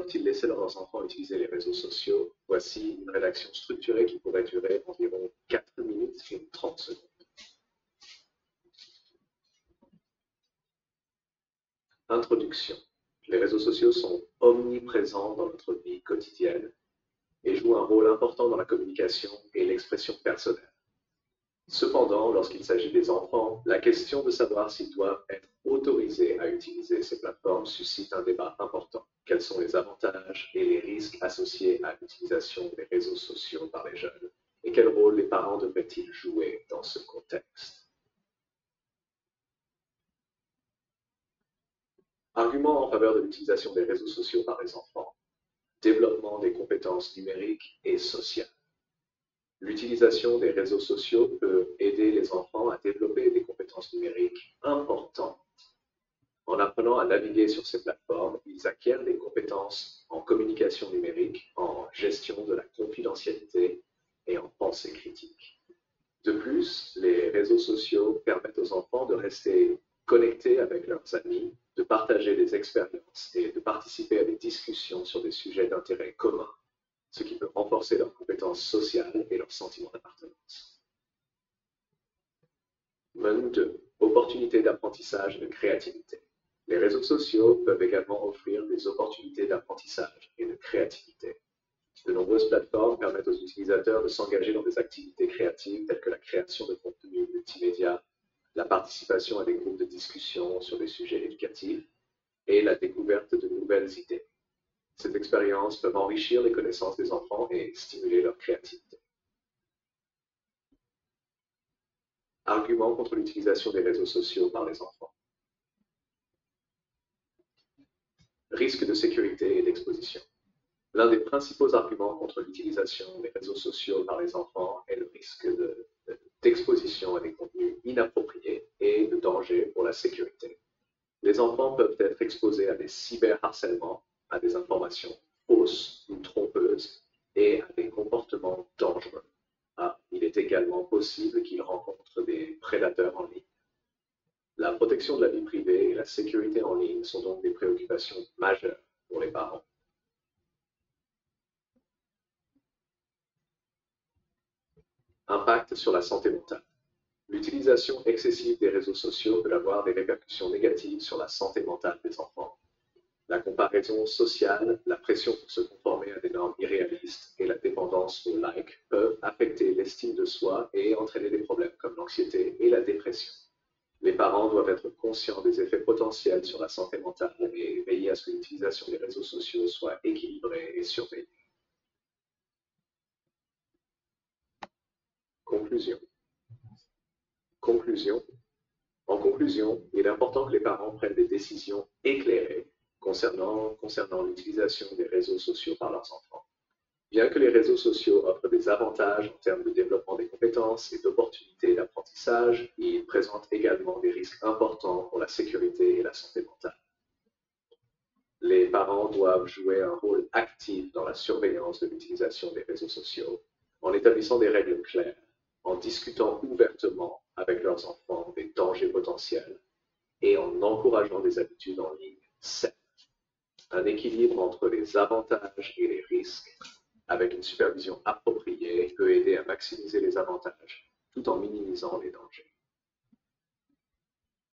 doivent-ils laisser leurs enfants utiliser les réseaux sociaux? Voici une rédaction structurée qui pourrait durer environ 4 minutes et 30 secondes. Introduction. Les réseaux sociaux sont omniprésents dans notre vie quotidienne et jouent un rôle important dans la communication et l'expression personnelle. Cependant, lorsqu'il s'agit des enfants, la question de savoir s'ils doivent être autorisés à utiliser ces plateformes suscite un débat important. Quels sont les avantages et les risques associés à l'utilisation des réseaux sociaux par les jeunes? Et quel rôle les parents devraient-ils jouer dans ce contexte? Arguments en faveur de l'utilisation des réseaux sociaux par les enfants. Développement des compétences numériques et sociales. L'utilisation des réseaux sociaux peut aider les enfants à développer des compétences numériques importantes. En apprenant à naviguer sur ces plateformes, ils acquièrent des compétences en communication numérique, en gestion de la confidentialité et en pensée critique. De plus, les réseaux sociaux permettent aux enfants de rester connectés avec leurs amis, de partager des expériences et de participer à des discussions sur des sujets d'intérêt commun, ce qui peut renforcer leurs compétences sociales et leur sentiment d'appartenance. Menu 2. Opportunités d'apprentissage et de créativité. Les réseaux sociaux peuvent également offrir des opportunités d'apprentissage et de créativité. De nombreuses plateformes permettent aux utilisateurs de s'engager dans des activités créatives telles que la création de contenus multimédia, la participation à des groupes de discussion sur des sujets éducatifs et la découverte de nouvelles idées. Ces expériences peuvent enrichir les connaissances des enfants et stimuler leur créativité. Arguments contre l'utilisation des réseaux sociaux par les enfants. Risque de sécurité et d'exposition. L'un des principaux arguments contre l'utilisation des réseaux sociaux par les enfants est le risque d'exposition à des contenus inappropriés et de danger pour la sécurité. Les enfants peuvent être exposés à des cyberharcèlements, à des informations fausses ou trompeuses et à des comportements dangereux. Il est également possible qu'ils rencontrent des prédateurs en ligne. La protection de la vie privée et la sécurité en ligne sont donc des préoccupations majeures pour les parents. Impact sur la santé mentale. L'utilisation excessive des réseaux sociaux peut avoir des répercussions négatives sur la santé mentale des enfants. La comparaison sociale, la pression pour se conformer à des normes irréalistes et la dépendance aux likes peuvent affecter l'estime de soi et entraîner des problèmes comme l'anxiété et la dépression. Les parents doivent être conscients des effets potentiels sur la santé mentale et veiller à ce que l'utilisation des réseaux sociaux soit équilibrée et surveillée. Conclusion. En conclusion, il est important que les parents prennent des décisions éclairées concernant l'utilisation des réseaux sociaux par leurs enfants. Bien que les réseaux sociaux offrent des avantages en termes de développement des compétences et d'opportunités d'apprentissage, ils présentent également des risques importants pour la sécurité et la santé mentale. Les parents doivent jouer un rôle actif dans la surveillance de l'utilisation des réseaux sociaux, en établissant des règles claires, en discutant ouvertement avec leurs enfants des dangers potentiels et en encourageant des habitudes en ligne saines. Un équilibre entre les avantages et les risques, avec une supervision appropriée, peut aider à maximiser les avantages tout en minimisant les dangers.